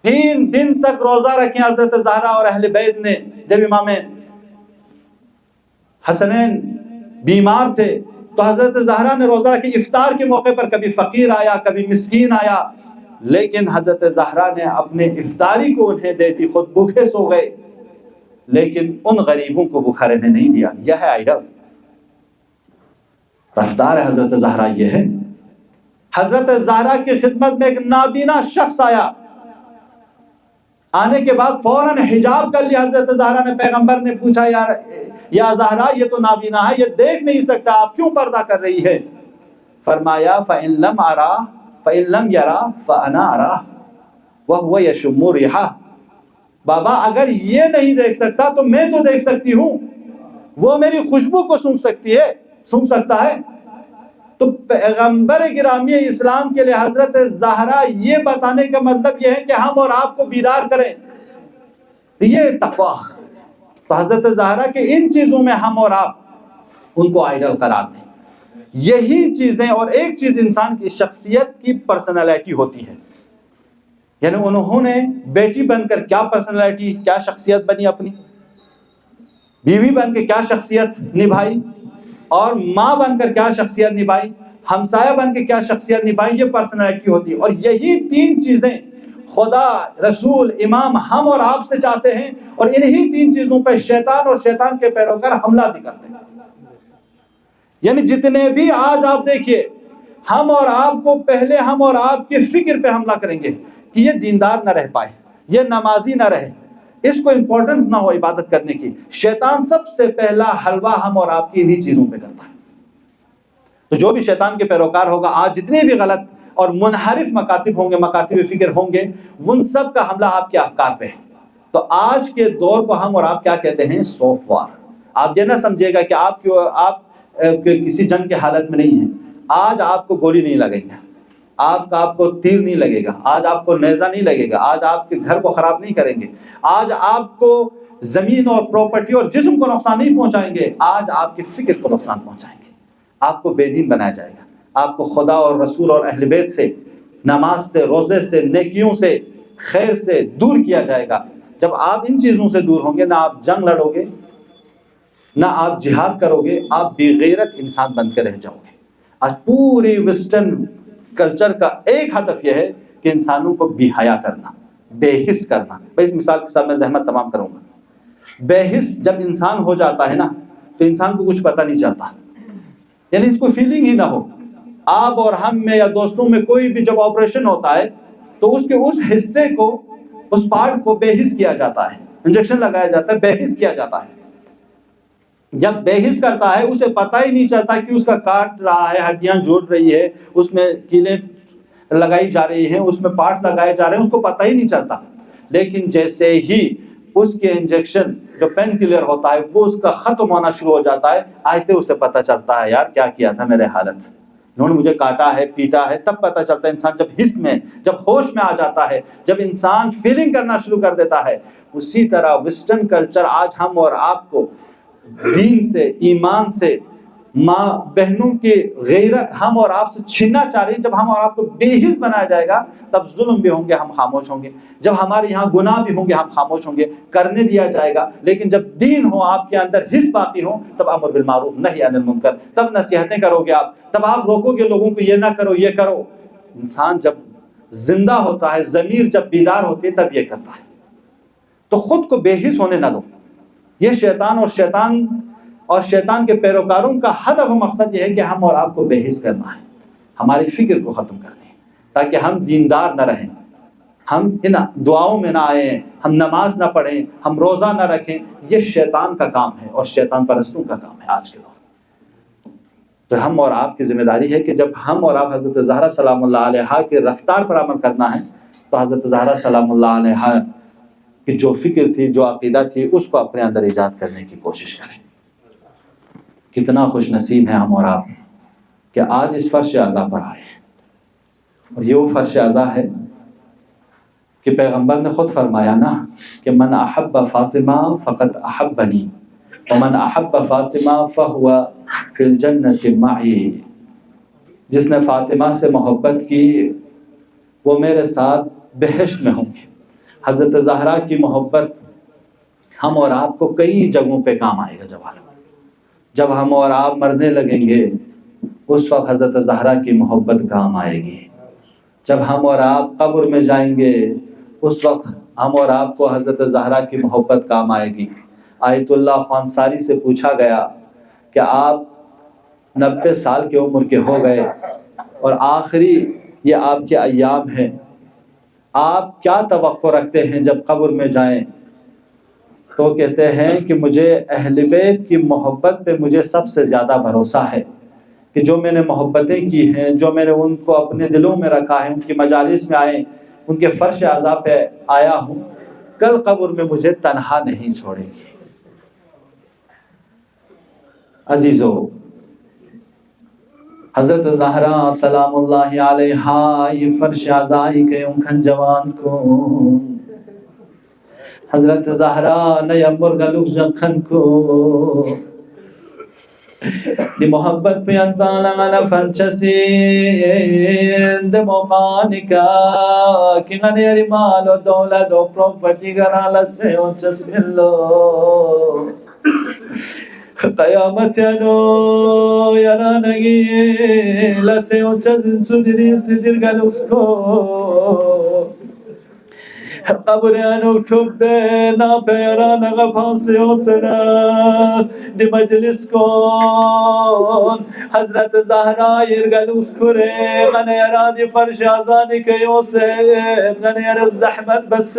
3 دن تک روزہ رکھیں حضرت زہرا اور اہل بیت نے۔ جب امام حسنین بیمار تھے تو حضرت زہرا نے روزہ رکھی، افطار کے موقع پر کبھی فقیر آیا، کبھی مسکین آیا، لیکن حضرت زہرا نے اپنے افطاری کو انہیں دے دی، خود بھوکے سو گئے، لیکن ان غریبوں کو بھوکا رہنے نہیں دیا۔ یہ ہے آئیڈل، رفتار ہے حضرت زہرا یہ ہے۔ حضرت زہرا کی خدمت میں ایک نابینا شخص آیا، آنے کے بعد فوراً حجاب کر لیا حضرت زہرا نے۔ پیغمبر نے پوچھا یا زہرا یہ تو نابینا ہے، یہ دیکھ نہیں سکتا، آپ کیوں پردہ کر رہی ہے؟ فرمایا فَإِن لَمْ يَرَا فَأَنَا أَرَاهُ وَهُوَ يَشُمُّ رِيحَهُ۔ بابا اگر یہ نہیں دیکھ سکتا تو میں تو دیکھ سکتی ہوں، وہ میری خوشبو کو سونگھ سکتا ہے۔ تو پیغمبر گرامی اسلام کے لیے حضرت زہرا یہ بتانے کا مطلب یہ ہے کہ ہم اور آپ کو بیدار کریں، یہ تقویٰ۔ تو حضرت زہرا کے ان چیزوں میں ہم اور آپ ان کو آئیڈل قرار دیں۔ یہی چیزیں، اور ایک چیز انسان کی شخصیت کی پرسنالٹی ہوتی ہے، یعنی انہوں نے بیٹی بن کر کیا پرسنالٹی، کیا شخصیت بنی اپنی، بیوی بن کے کیا شخصیت نبھائی، اور ماں بن کر کیا شخصیت نبھائی، ہمسایہ بن کے کیا شخصیت نبھائی، یہ پرسنالٹی ہوتی ہے۔ اور یہی 3 چیزیں خدا، رسول، امام ہم اور آپ سے چاہتے ہیں، اور انہی 3 چیزوں پہ شیطان اور شیطان کے پیروکار حملہ بھی کرتے ہیں۔ یعنی جتنے بھی آج آپ دیکھیے، ہم اور آپ کو پہلے ہم اور آپ کے فکر پہ حملہ کریں گے کہ یہ دیندار نہ رہ پائے، یہ نمازی نہ رہے، اس کو امپورٹنس نہ ہو عبادت کرنے کی۔ شیطان سب سے پہلا حلوہ ہم اور آپ کی انہی چیزوں پہ کرتا ہے۔ تو جو بھی شیطان کے پیروکار ہوگا، آج جتنے بھی غلط اور منحرف مکاتب ہوں گے، مکاتب فکر ہوں گے، ان سب کا حملہ آپ کے افکار پہ ہے۔ تو آج کے دور کو ہم اور آپ کیا کہتے ہیں؟ سافٹ وار۔ آپ یہ نہ سمجھے گا کہ آپ کسی جنگ کے حالت میں نہیں ہیں۔ آج آپ کو گولی نہیں لگے گا، آپ کو تیر نہیں لگے گا، آج آپ کو نیزہ نہیں لگے گا، آج آپ کے گھر کو خراب نہیں کریں گے، آج آپ کو زمین اور پراپرٹی اور جسم کو نقصان نہیں پہنچائیں گے، آج آپ کے فکر کو نقصان پہنچائیں گے۔ آپ کو بے دین بنایا جائے گا، آپ کو خدا اور رسول اور اہل بیت سے، نماز سے، روزے سے، نیکیوں سے، خیر سے دور کیا جائے گا۔ جب آپ ان چیزوں سے دور ہوں گے، نہ آپ جنگ لڑو گے، نہ آپ جہاد کرو گے، آپ بے غیرت انسان بن کے رہ جاؤ گے۔ آج پوری ویسٹرن کلچر کا ایک ہدف یہ ہے کہ انسانوں کو بے حیا کرنا، بے حس کرنا۔ میں اس مثال کے ساتھ میں زحمت تمام کروں گا۔ بے حس جب انسان ہو جاتا ہے نا، تو انسان کو کچھ پتہ نہیں چلتا، یعنی اس کو فیلنگ ہی نہ ہو۔ آپ اور ہم میں یا دوستوں میں کوئی بھی جب آپریشن ہوتا ہے تو اس کے اس حصے کو، اس پارٹ کو بے حس کیا جاتا ہے، انجیکشن لگایا جاتا ہے، بے حس کیا جاتا ہے۔ جب بے حس کرتا ہے اسے پتہ ہی نہیں چلتا کہ اس کا کاٹ رہا ہے، ہڈیاں جوڑ رہی ہے، اس میں کیلیں لگائی جا رہی ہیں، اس میں پارٹس لگائے جا رہے ہیں، اس کو پتہ ہی نہیں چلتا۔ لیکن جیسے ہی اس کے انجیکشن جو پین کلر ہوتا ہے وہ اس کا ختم ہونا شروع ہو جاتا ہے، آہستہ اسے پتہ چلتا ہے یار کیا کیا تھا میرے حالت، انہوں نے مجھے کاٹا ہے پیٹا ہے، تب پتہ چلتا ہے انسان جب حس میں، جب ہوش میں آ جاتا ہے، جب انسان فیلنگ کرنا شروع کر دیتا ہے۔ اسی طرح ویسٹرن کلچر آج ہم اور آپ کو دین سے، ایمان سے، ماں بہنوں کی غیرت ہم اور آپ سے چھیننا چاہ رہی ہے۔ جب ہم اور آپ کو بے حس بنایا جائے گا تب ظلم بھی ہوں گے، ہم خاموش ہوں گے، جب ہمارے یہاں گناہ بھی ہوں گے ہم خاموش ہوں گے، کرنے دیا جائے گا۔ لیکن جب دین ہو، آپ کے اندر حس باقی ہو، تب امر بالمعروف نہی عن المنکر، تب نصیحتیں کرو گے آپ، تب آپ روکو گے لوگوں کو یہ نہ کرو یہ کرو۔ انسان جب زندہ ہوتا ہے، ضمیر جب بیدار ہوتی ہے تب یہ کرتا ہے۔ تو خود کو بے حس ہونے نہ دو۔ یہ شیطان کے پیروکاروں کا ہدف و مقصد یہ ہے کہ ہم اور آپ کو بے حس کرنا ہے، ہماری فکر کو ختم کرنی ہے، تاکہ ہم دیندار نہ رہیں، ہم ان دعاؤں میں نہ آئیں، ہم نماز نہ پڑھیں، ہم روزہ نہ رکھیں۔ یہ شیطان کا کام ہے اور شیطان پرستوں کا کام ہے آج کے دور۔ تو ہم اور آپ کی ذمہ داری ہے کہ جب ہم اور آپ حضرت زہرا سلام اللہ علیہا کے رفتار پر عمل کرنا ہے تو حضرت زہرا سلام اللہ علیہا کی جو فکر تھی، جو عقیدہ تھی، اس کو اپنے اندر ایجاد کرنے کی کوشش کریں۔ کتنا خوش نصیب ہیں ہم اور آپ کہ آج اس فرش عزا پر آئے، اور یہ وہ فرش عزا ہے کہ پیغمبر نے خود فرمایا نا کہ من احب فاطمہ فقد احبنی ومن احب فاطمہ فہو فی الجنۃ معی۔ جس نے فاطمہ سے محبت کی وہ میرے ساتھ بہشت میں ہوں گے۔ حضرت زہرا کی محبت ہم اور آپ کو کئی جگہوں پہ کام آئے گا۔ جب ہم اور آپ مرنے لگیں گے اس وقت حضرت زہرا کی محبت کام آئے گی۔ جب ہم اور آپ قبر میں جائیں گے اس وقت ہم اور آپ کو حضرت زہرا کی محبت کام آئے گی۔ آیت اللہ خوانساری سے پوچھا گیا کہ آپ 90 سال کی عمر کے ہو گئے اور آخری یہ آپ کے ایام ہیں، آپ کیا توقع رکھتے ہیں جب قبر میں جائیں؟ تو کہتے ہیں کہ مجھے اہل بیت کی محبت پہ مجھے سب سے زیادہ بھروسہ ہے کہ جو میں نے محبتیں کی ہیں، جو میں نے ان کو اپنے دلوں میں رکھا ہے، ان کی مجالس میں آئے، ان کے فرش عزا پہ آیا ہوں، کل قبر میں مجھے تنہا نہیں چھوڑے گی۔ عزیزو، حضرت زہرا سلام اللہ علیہا یہ فرش عزائی کے انکھن جوان کو حضرت زہرا نیا مرگلوک جنکھن کو دی محبت پہ انسان انا فنچسی دی موقانکا کی غنی ریمال و دولت و پروپرٹی گرال سے اونچس ملو قیامت یانو یرانگی لسے اونچس انسو دیری سیدر گلوکس کو قبر انوک ٹھوک دے نا پیران غفاسی ہوتنا دی مجلس کون حضرت زہرا یرگلوس کرے غنی ارادی فرش آزانی کیوں سے غنی ارز زحمت بس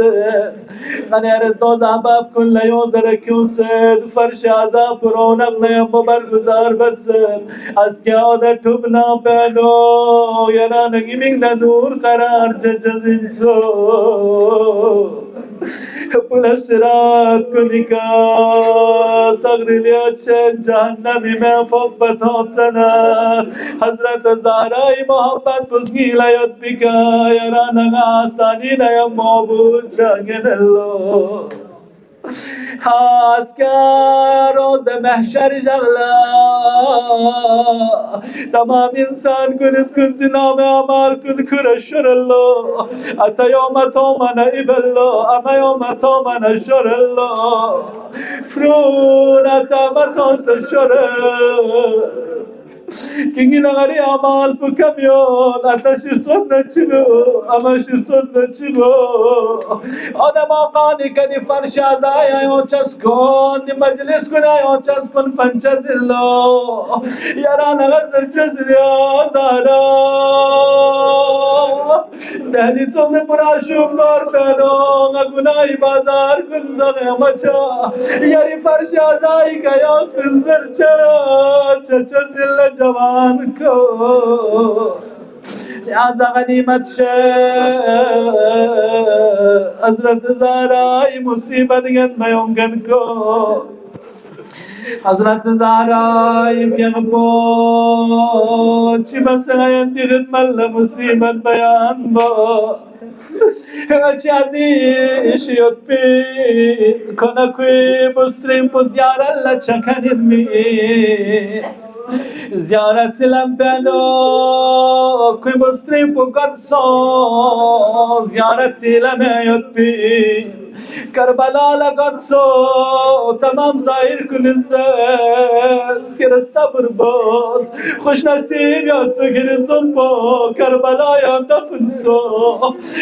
غنی ارز دوز احباب کن لیوں زرکیوں سے فرش آزاب کرونک لیم برگزار بس از کیا آدھر ٹھوک نا پینو یرانگی منگ ندور قرار ججز انسو پل سرات کو نکا صغری لیا چھن جہنمی میں فوق بتوت سنا حضرت زہرائی محبت پسگی لیت بکا یرانگا آسانی نیم معبود چاگن اللہ ہاس کیا روز محشر جغلا تمام انسان کن اس کن نام اعمال کن کرشر اللہ اتا یوم تومن اب اللہ اما یوم تومن شر اللہ فرون اتا متوس شر کنگی نغری اعمال پو کمیون اتا شرسون نچلو اما شرسون نچلو آدم آقانی کدی فرش آزائی آیون چسکون دی مجلس کن آیون چسکون فنچز اللہ یران غزر چز دیا زارا دہلی چون پرا شوب دور پہنو گناہی بازار کن زغی مچا یری فرش آزائی کا یوس پنزر چرا چچز اللہ جوان کو لہذا غنیمت حضرت زہرائی مصیبت گن میونگن کو حضرت زہرائی پیغمبر چی بس غیتی خدمت مصیبت بیان با اچھی عزیز یود پی کنکوی مسلم پو زیارت اللہ چکن ادمی زیارت لمپنو کوئی مسلم پو قدسو زیارت لمیت پی کربلا لقدسو تمام ظاہر کنزر سیر صبر باز خوش نصیب یا تگر زنبا کربلا یا دفن سو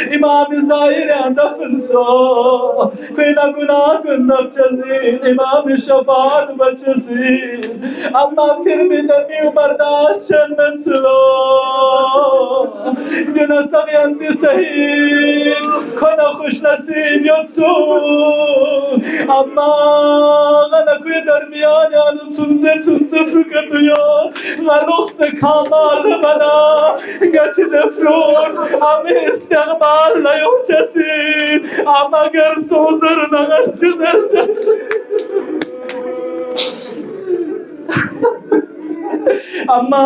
امام ظاہر یا دفن سو کوئی نہ گناہ کن نفچزین امام شفاعت بچزین اما پھر بھی دمی و برداشت چن من سلو دینا سغیان دی سہین کھنا خوش نصیب یوتسو اما غنا کوئی درمیان یعنی سنزے فکر یا غلوخ سے کامال بنا گچ دفرون امی استقبال لیو چسین اما گر سوزر نغش چزر چزر اما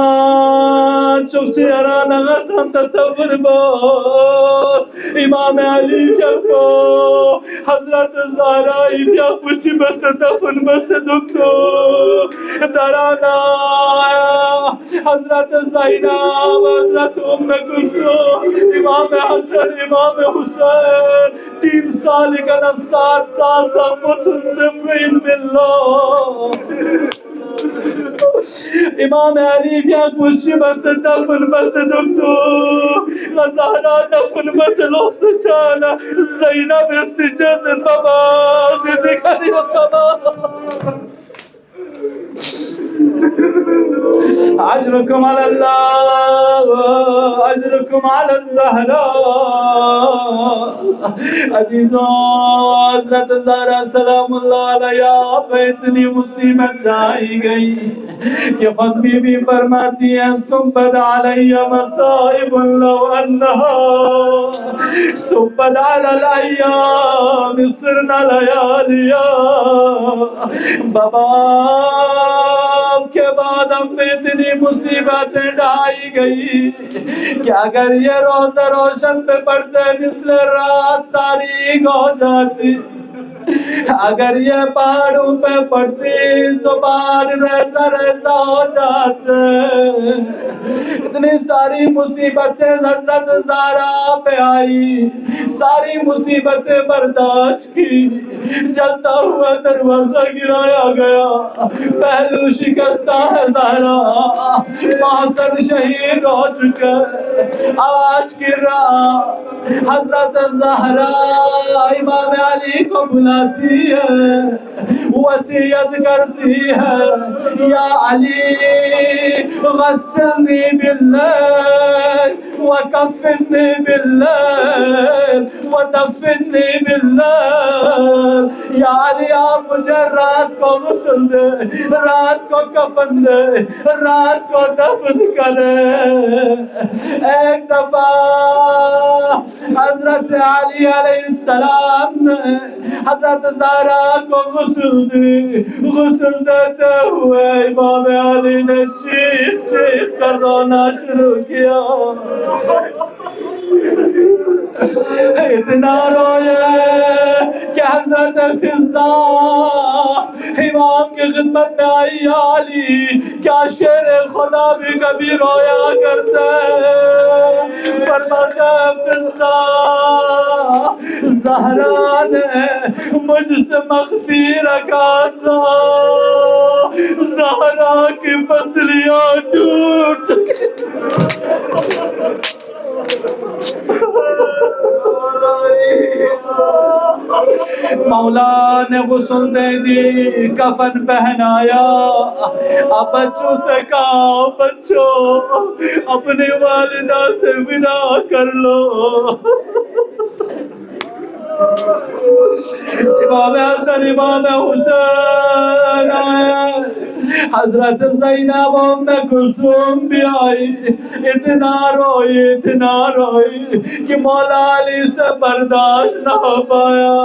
چوک چیرانا غسان تصور باز امام علی فیقو حضرت زہرائی فیقو چی بس دفن بس دکتو درانا حضرت زینب حضرت ام کلثوم امام حسن امام حسین 3 سال کنا 7 سال تک بطن زفرین بالله امام علی بیاک پوشی بس دفن بس دکتور غزارا دفن بس لخص چانا زینب استجازن بابا زیزی کریت بابا اجركم على الله اجركم على الزهراء عزیزوں حضرت زہرا سلام اللہ علیہ پہ اتنی مصیبت آئی گئی کہ خود بی بی فرماتی ہے صبت علی مصائب لو انہا صبت علی الایام صرنا لیالیا بابا کے بعد ہم پہ اتنی مصیبتیں ڈھائی گئی کہ اگر یہ روزہ روشن پہ پڑتے مثل رات تاریک ہو جاتی اگر یہ پہاڑوں پہ پڑتی تو پہاڑ ریزہ ریزہ ہو جاتے اتنی ساری مصیبتیں حضرت زہرا پہ آئی ساری مصیبتیں برداشت کی جلتا ہوا دروازہ گرایا گیا پہلو شکستہ ہے زہرا محسن شہید ہو چکا آج گر رہا حضرت زہرا امام علی کو بلاتی ہے وصیت کرتی ہے یا علی غسلنی باللیل وکفنی باللیل ودفنی باللیل یا علی آپ مجھے رات کو غسل دے رات کو کفن دے رات کو دفن کرے ایک دفعہ حضرت علی علیہ السلام نے حضرت زہرا کو غسل دیتے ہوئے امام علی نے چیخ کر رونا شروع کیا اتنا روئے کہ حضرت فضا امام کی خدمت میں آئی علی کیا شیر خدا بھی کبھی رویا کرتے فرماتا فضا زہرا نے مجھ سے مخفی رکھا تھا زہرا کی پسلیاں ٹوٹ چکی مولا نے غسل دے دی کفن پہنایا اب بچوں سے کہا بچوں اپنی والدہ سے ودا کر لو امام حسن امام حسین حضرت زینب ام کلثوم بھی آئی، اتنا روئی کہ مولا علی سے برداشت نہ ہو پایا۔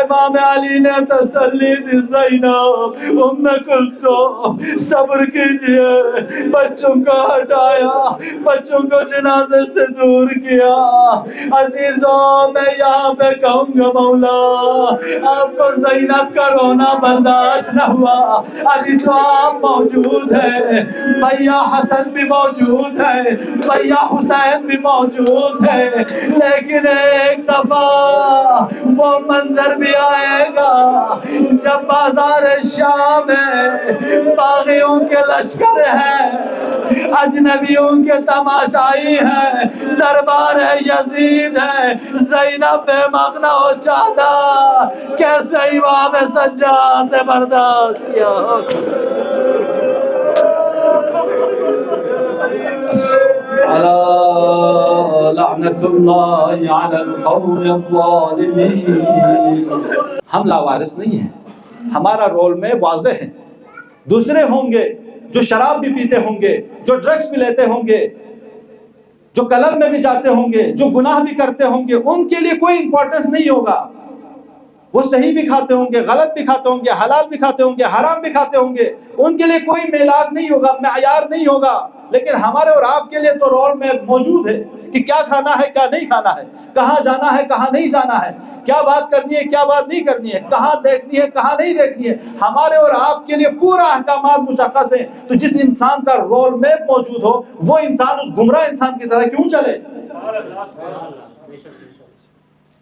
امام علی نے تسلی دی، زینب ام کلثوم صبر کیجئے، بچوں کو ہٹایا، بچوں کو جنازے سے دور کیا۔ عزیزوں میں یہاں پہ کہوں گا مولا آپ کو زینب کا رونا برداشت نہ ہوا، ابھی تو آپ موجود ہیں، بھیا حسن بھی موجود ہے، بھیا حسین بھی موجود ہے، لیکن ایک دفعہ وہ منظر بھی آئے گا جب بازار شام ہے، باغیوں کے لشکر ہے، اجنبیوں کے تماشائی ہے، دربار یزید ہے، زینب بے مغنا ہو چاہتا، کیسے امام سجاد نے برداشت کیا؟ لعنت اللہ علی القوم الظالمین۔ ہم لاوارث نہیں ہیں، ہمارا رول میں واضح ہے۔ دوسرے ہوں گے جو شراب بھی پیتے ہوں گے، جو ڈرگس بھی لیتے ہوں گے، جو کلب میں بھی جاتے ہوں گے، جو گناہ بھی کرتے ہوں گے، ان کے لیے کوئی امپورٹنس نہیں ہوگا۔ وہ صحیح بھی کھاتے ہوں گے، غلط بھی کھاتے ہوں گے، حلال بھی کھاتے ہوں گے، حرام بھی کھاتے ہوں گے، ان کے لیے کوئی میلاد نہیں ہوگا، معیار نہیں ہوگا۔ لیکن ہمارے اور آپ کے لیے تو رول میں موجود ہے کہ کیا کھانا ہے، کیا نہیں کھانا ہے، کہاں جانا ہے، کہاں نہیں جانا ہے، کیا بات کرنی ہے، کیا بات نہیں کرنی ہے، کہاں دیکھنی ہے، کہاں نہیں دیکھنی ہے۔ ہمارے اور آپ کے لیے پورا احکامات مشخص ہیں۔ تو جس انسان کا رول میں موجود ہو، وہ انسان اس گمراہ انسان کی طرح کیوں چلے؟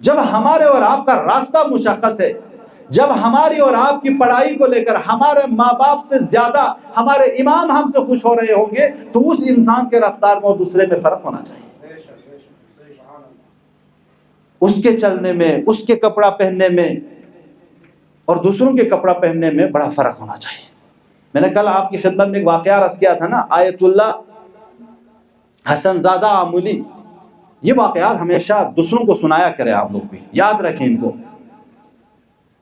جب ہمارے اور آپ کا راستہ مشخص ہے، جب ہماری اور آپ کی پڑھائی کو لے کر ہمارے ماں باپ سے زیادہ ہمارے امام ہم سے خوش ہو رہے ہوں گے، تو اس انسان کے رفتار میں اور دوسرے میں فرق ہونا چاہیے۔ اس کے چلنے میں، اس کے کپڑا پہننے میں اور دوسروں کے کپڑا پہننے میں بڑا فرق ہونا چاہیے۔ میں نے کل آپ کی خدمت میں ایک واقعہ عرض کیا تھا نا، آیت اللہ حسن زادہ آمولی، یہ واقعات ہمیشہ دوسروں کو سنایا کریں، آپ لوگ بھی یاد رکھیں ان کو۔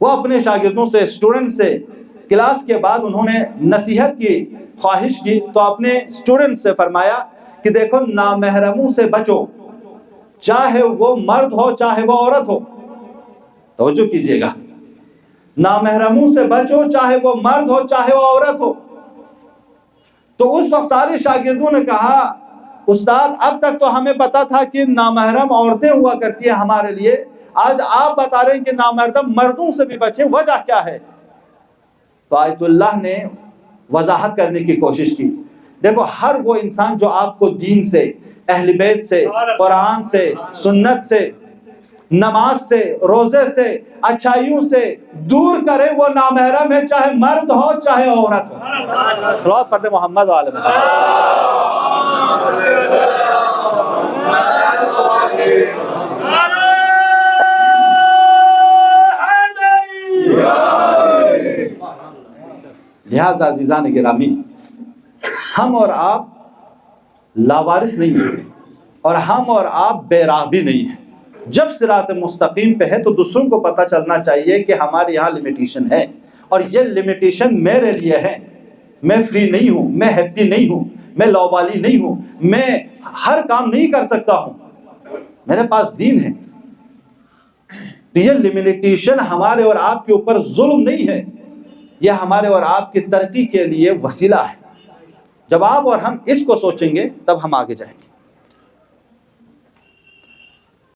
وہ اپنے شاگردوں سے، اسٹوڈنٹ سے کلاس کے بعد انہوں نے نصیحت کی خواہش کی، تو اپنے اسٹوڈنٹ سے فرمایا کہ دیکھو نامحرموں سے بچو، چاہے وہ مرد ہو چاہے وہ عورت ہو۔ توجہ کیجئے گا، نامحرموں سے بچو، چاہے وہ مرد ہو چاہے وہ عورت ہو۔ تو اس وقت سارے شاگردوں نے کہا استاد اب تک تو ہمیں پتا تھا کہ نامحرم عورتیں ہوا کرتی ہیں ہمارے لیے، آج آپ بتا رہے ہیں کہ نامحرم مردوں سے بھی بچیں، وجہ کیا ہے؟ تو آیت اللہ نے وضاحت کرنے کی کوشش کی۔ دیکھو ہر وہ انسان جو آپ کو دین سے، اہل بیت سے، قرآن سے، سنت سے، نماز سے، روزے سے، اچھائیوں سے دور کرے، وہ نامحرم ہے، چاہے مرد ہو چاہے عورت ہو۔ صلوات پڑھتے محمد و آل محمد۔ لہذا عزیزان گرامی، ہم اور آپ لاوارث نہیں ہیں اور ہم اور آپ بے راہ بھی نہیں ہیں۔ جب صراط مستقیم پہ ہے تو دوسروں کو پتہ چلنا چاہیے کہ ہمارے یہاں لمیٹیشن ہے، اور یہ لمیٹیشن میرے لیے ہے۔ میں فری نہیں ہوں، میں ہیپی نہیں ہوں، میں لاوالی نہیں ہوں، میں ہر کام نہیں کر سکتا ہوں، میرے پاس دین ہے۔ تو یہ لمیٹیشن ہمارے اور آپ کے اوپر ظلم نہیں ہے، یہ ہمارے اور آپ کی ترقی کے لیے وسیلہ ہے۔ جب آپ اور ہم اس کو سوچیں گے تب ہم آگے جائیں گے۔